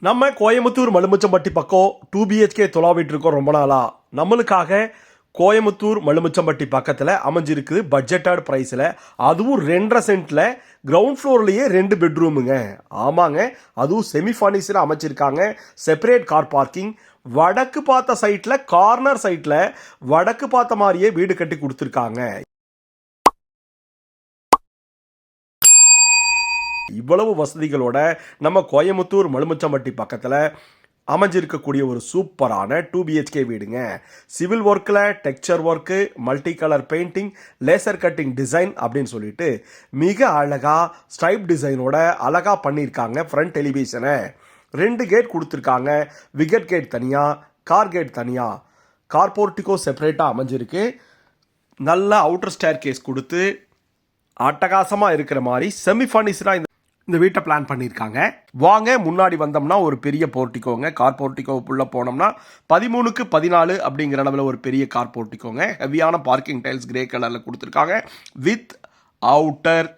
நம்ம கோயம்புத்தூர் மலுமிச்சம்பட்டி பக்கம் 2 BHK தொலாவிட்டு இருக்கோம் ரொம்ப நாளா. நம்மளுக்காக கோயம்புத்தூர் மலுமிச்சம்பட்டி பக்கத்தில் அமைஞ்சிருக்குது பட்ஜெட்டட் ப்ரைஸில், அதுவும் 2.5 சென்ட்டில் கிரவுண்ட் ஃப்ளோர்லேயே 2 பெட்ரூமுங்க. ஆமாங்க, அதுவும் செமி ஃபர்னிச்சரில் அமைச்சிருக்காங்க. செப்பரேட் கார் பார்க்கிங், வடக்கு பார்த்த சைட்டில், கார்னர் சைட்டில் வடக்கு பார்த்த மாதிரியே வீடு கட்டி கொடுத்துருக்காங்க. இவ்வளவு வசதிகளோட நம்ம கோயம்புத்தூர் மலுமிச்சம்பட்டி பக்கத்தில் அமைஞ்சிருக்கக்கூடிய ஒரு சூப்பரான 2 BHK வீடுங்க. சிவில் ஒர்க்கில் texture work, multi colour painting, laser cutting design அப்படின்னு சொல்லிட்டு மிக அழகாக ஸ்ட்ரைப் டிசைனோட அழகாக பண்ணியிருக்காங்க. ஃப்ரண்ட் டெலிவிஷனை 2 கேட் கொடுத்துருக்காங்க. விகட் கேட் தனியாக, கார் கேட் தனியாக, கார் போர்ட்டிகோ செப்பரேட்டாக அமைஞ்சிருக்கு. நல்ல அவுட்டர் ஸ்டேர் கேஸ் கொடுத்து அட்டகாசமாக இருக்கிற மாதிரி செமி ஃபர்னிச்சராக இந்த வீட்டை பிளான் பண்ணியிருக்காங்க. வாங்க முன்னாடி வந்தோம்னா ஒரு பெரிய போர்ட்டிக்கோங்க. கார் போர்ட்டிக்கோவுக்குள்ளே போனோம்னா 13க்கு 14 அப்படிங்கிற அளவில் ஒரு பெரிய கார் போர்ட்டிக்கோங்க. ஹெவியான பார்க்கிங் டைல்ஸ் கிரே கலரில் கொடுத்துருக்காங்க. வித் அவுட்டர்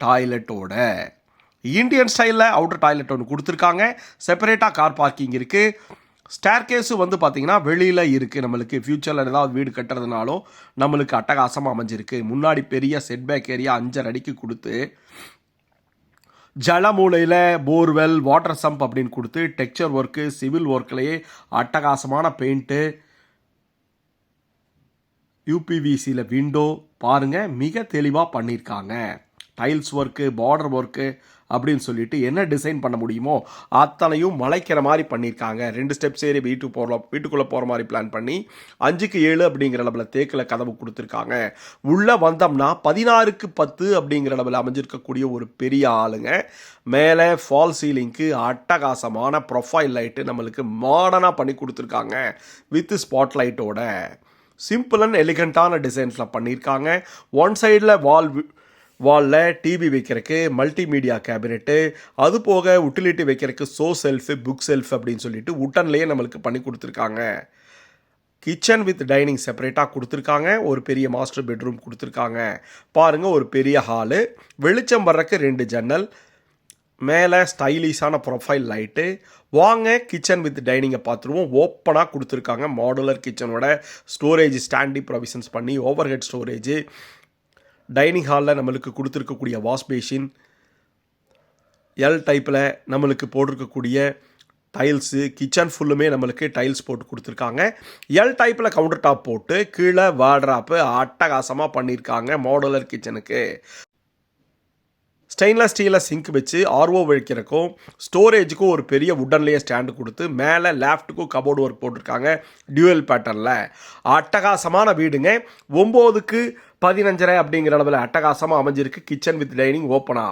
டாய்லெட்டோட இந்தியன் ஸ்டைலில் அவுட்டர் டாய்லெட் ஒன்று கொடுத்துருக்காங்க. செப்பரேட்டாக கார் பார்க்கிங் இருக்குது. ஸ்டேர் கேஸு வந்து பார்த்திங்கன்னா வெளியில் இருக்குது. நம்மளுக்கு ஃப்யூச்சரில் ஏதாவது வீடு கட்டுறதுனாலும் நம்மளுக்கு அட்டகாசமாக அமைஞ்சிருக்கு. முன்னாடி பெரிய செட்பேக் ஏரியா 5.5 அடிக்கு கொடுத்து ஜலமூலையில் போர்வெல், வாட்டர் சம்ப் அப்படின்னு கொடுத்து டெக்ஸ்சர் ஒர்க்கு, சிவில் ஒர்க்லேயே அட்டகாசமான பெயிண்ட்டு, UPVCயில் விண்டோ பாருங்கள் மிக தெளிவாக பண்ணியிருக்காங்க. டைல்ஸ் ஒர்க்கு, பார்டர் ஒர்க்கு அப்படின்னு சொல்லிட்டு என்ன டிசைன் பண்ண முடியுமோ அத்தனையும் மலைக்கிற மாதிரி பண்ணியிருக்காங்க. 2 ஸ்டெப்ஸ் ஏறி வீட்டுக்குள்ளே போகிற மாதிரி பிளான் பண்ணி 5க்கு 7 அப்படிங்கிற அளவில் தேக்கில் கதவு கொடுத்துருக்காங்க. உள்ளே வந்தோம்னா 16க்கு 10 அப்படிங்கிற அளவில் அமைஞ்சிருக்கக்கூடிய ஒரு பெரிய ஆளுங்க. மேலே ஃபால் சீலிங்க்கு அட்டகாசமான ப்ரொஃபைல் லைட்டு நம்மளுக்கு மாடர்னாக பண்ணி கொடுத்துருக்காங்க. வித் ஸ்பாட் லைட்டோட சிம்பிள் அண்ட் எலிகண்ட்டான டிசைன்ஸில் பண்ணியிருக்காங்க. ஒன் சைடில் வாலில் டிவி வைக்கிறதுக்கு மல்டிமீடியா கேபினெட்டு, அது போக உட்டிலிட்டி வைக்கிறதுக்கு செல்ஃபு, புக் செல்ஃப் அப்படின்னு சொல்லிட்டு உட்டன்லேயே நம்மளுக்கு பண்ணி கொடுத்துருக்காங்க. கிச்சன் வித் டைனிங் செப்பரேட்டாக கொடுத்துருக்காங்க. ஒரு பெரிய மாஸ்டர் பெட்ரூம் கொடுத்துருக்காங்க. பாருங்கள், ஒரு பெரிய ஹாலு, வெளிச்சம் வர்றதுக்கு 2 ஜன்னல், மேலே ஸ்டைலிஷான ப்ரொஃபைல் லைட்டு. வாங்க கிச்சன் வித் டைனிங்கை பார்த்துருவோம். ஓப்பனாக கொடுத்துருக்காங்க. மாடுலர் கிச்சனோட ஸ்டோரேஜ் ஸ்டாண்டி ப்ரொவிஷன்ஸ் பண்ணி ஓவர் ஹெட் ஸ்டோரேஜ். டைனிங் ஹாலில் நம்மளுக்கு கொடுத்துருக்கக்கூடிய வாஷ் பேஷின், எல் டைப்பில் நம்மளுக்கு போட்டிருக்கக்கூடிய டைல்ஸு, கிச்சன் ஃபுல்லுமே நம்மளுக்கு டைல்ஸ் போட்டு கொடுத்துருக்காங்க. எல் டைப்பில் கவுண்டர் டாப் போட்டு கீழே வார்ட்ராப்பு அட்டகாசமாக பண்ணியிருக்காங்க. மாடுலர் கிச்சனுக்கு ஸ்டெயின்லெஸ் ஸ்டீலில் சிங்க் வச்சு RO வைக்கிறக்கும் ஸ்டோரேஜுக்கும் ஒரு பெரிய உட்டன்லேயே ஸ்டாண்டு கொடுத்து மேலே லேஃப்ட்டுக்கும் கபோர்டு ஒர்க் போட்டிருக்காங்க. டியூவல் பேட்டர்னில் அட்டகாசமான வீடுங்க. 9க்கு 15.5 அப்படிங்கிற அளவில் அட்டகாசமாக அமைஞ்சிருக்கு. கிச்சன் வித் டைனிங் ஓப்பனா.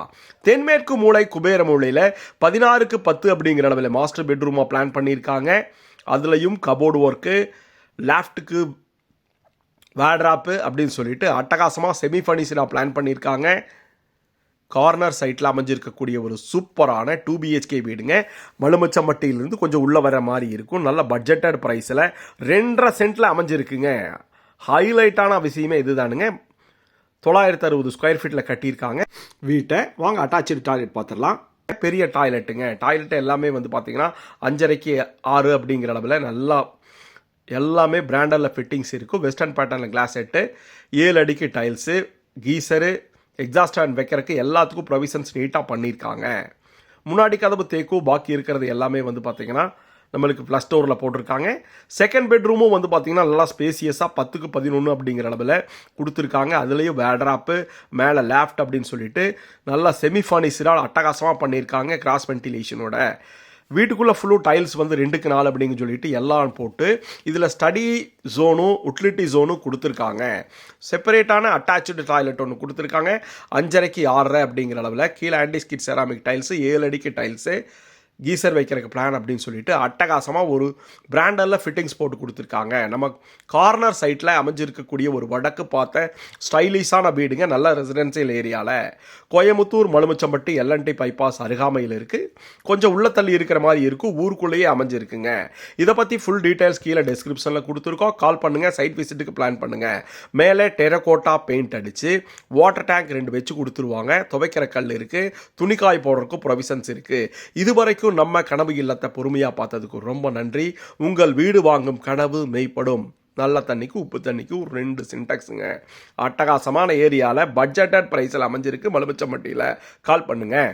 தென்மேற்கு மூலை குபேர மூலையில் 16க்கு 10 அப்படிங்கிற அளவில் மாஸ்டர் பெட்ரூமாக பிளான் பண்ணியிருக்காங்க. அதுலேயும் கபோர்டு ஒர்க்கு, லேஃப்ட்டுக்கு வார்ட்ராப்பு அப்படின்னு சொல்லிட்டு அட்டகாசமாக செமி ஃபர்னிச்சராக பிளான் பண்ணியிருக்காங்க. கார்னர் சைட்டில் அமைஞ்சிருக்கக்கூடிய ஒரு சூப்பரான 2 BHK வீடுங்க. மலுமிச்சம்பட்டியிலிருந்து கொஞ்சம் உள்ளே வர மாதிரி இருக்கும். நல்ல பட்ஜெட்டட் ப்ரைஸில் 2.5 சென்ட்டில் அமைஞ்சிருக்குங்க. ஹைலைட்டான விஷயமே இதுதானுங்க. 960 ஸ்கொயர் ஃபீட்டில் கட்டியிருக்காங்க வீட்டை. வாங்க அட்டாச்சு டாய்லெட் பார்த்துடலாம். பெரிய டாய்லெட்டுங்க. டாய்லெட்டு எல்லாமே வந்து பார்த்தீங்கன்னா 5.5க்கு 6 அப்படிங்கிற அளவில் நல்லா எல்லாமே பிராண்டரில் ஃபிட்டிங்ஸ் இருக்கும். வெஸ்டர்ன் பேட்டர்னில் கிளாஸ் செட்டு, 7 அடிக்கு டைல்ஸு, கீசரு, எக்ஸாஸ்ட் ஃபேன் வைக்கிறதுக்கு எல்லாத்துக்கும் ப்ரொவிஷன்ஸ் நீட்டாக பண்ணியிருக்காங்க. முன்னாடி கதவு தேக்கும், பாக்கி இருக்கிறது எல்லாமே வந்து பார்த்திங்கன்னா நம்மளுக்கு ப்ளஸ் டோரில் போட்டிருக்காங்க. செகண்ட் பெட்ரூமும் வந்து பார்த்திங்கன்னா நல்லா ஸ்பேசியஸாக 10க்கு 11 அப்படிங்கிற அளவில் கொடுத்துருக்காங்க. அதுலேயும் வேட்ராப்பு, மேலே லேஃப்ட் அப்படின்னு சொல்லிட்டு நல்லா செமி ஃபர்னிச்சராக அட்டகாசமாக பண்ணியிருக்காங்க. கிராஸ் வென்டிலேஷனோட வீட்டுக்குள்ளே ஃபுல்லும் டைல்ஸ் வந்து 2க்கு 4 அப்படின்னு சொல்லிட்டு எல்லாம் போட்டு இதில் ஸ்டடி ஜோனும் உட்டிலிட்டி ஜோனும் கொடுத்துருக்காங்க. செப்பரேட்டான அட்டாச்சு டாய்லெட் ஒன்று கொடுத்துருக்காங்க. 5.5க்கு 6 அப்படிங்கிற அளவில் கீழே ஆன்டிஸ்கிட் செராமிக் டைல்ஸு, 7 அடிக்கு டைல்ஸு, கீசர் வைக்கிறதுக்கு பிளான் அப்படின்னு சொல்லிட்டு அட்டகாசமாக ஒரு பிராண்டரில் ஃபிட்டிங்ஸ் போட்டு கொடுத்துருக்காங்க. நம்ம கார்னர் சைட்டில் அமைஞ்சிருக்கக்கூடிய ஒரு வடக்கு பார்த்த ஸ்டைலிஷான வீடுங்க. நல்ல ரெசிடென்சியல் ஏரியாவில் கோயம்புத்தூர் மலுமிச்சம்பட்டி LNT பைபாஸ் அருகாமையில் இருக்குது. கொஞ்சம் உள்ள தள்ளி இருக்கிற மாதிரி இருக்கும். ஊருக்குள்ளேயே அமைஞ்சிருக்குங்க. இதை பற்றி ஃபுல் டீட்டெயில்ஸ் கீழே டிஸ்கிரிப்ஷனில் கொடுத்துருக்கோம். கால் பண்ணுங்கள். சைட் விசிட்டுக்கு பிளான் பண்ணுங்கள். மேலே டெரகோட்டா பெயிண்ட் அடித்து வாட்டர் டேங்க் 2 வச்சு கொடுத்துருவாங்க. துவைக்கிற கல் இருக்குது. துணிக்காய் போடுறதுக்கும் ப்ரொவிஷன்ஸ் இருக்குது. இதுவரைக்கும் வரைக்கும் நம்ம கனவு இல்லத்தை பொறுமையாக பார்த்ததுக்கு ரொம்ப நன்றி. உங்கள் வீடு வாங்கும் கனவு மெய்ப்படும். நல்ல தண்ணிக்கு உப்பு தண்ணிக்கு ஒரு 2 சின்டெக்ஸுங்க. அட்டகாசமான ஏரியாவில் பட்ஜெட்டட் ப்ரைஸில் அமைஞ்சிருக்கு. மலுமிச்சம்பட்டியில் கால் பண்ணுங்கள்.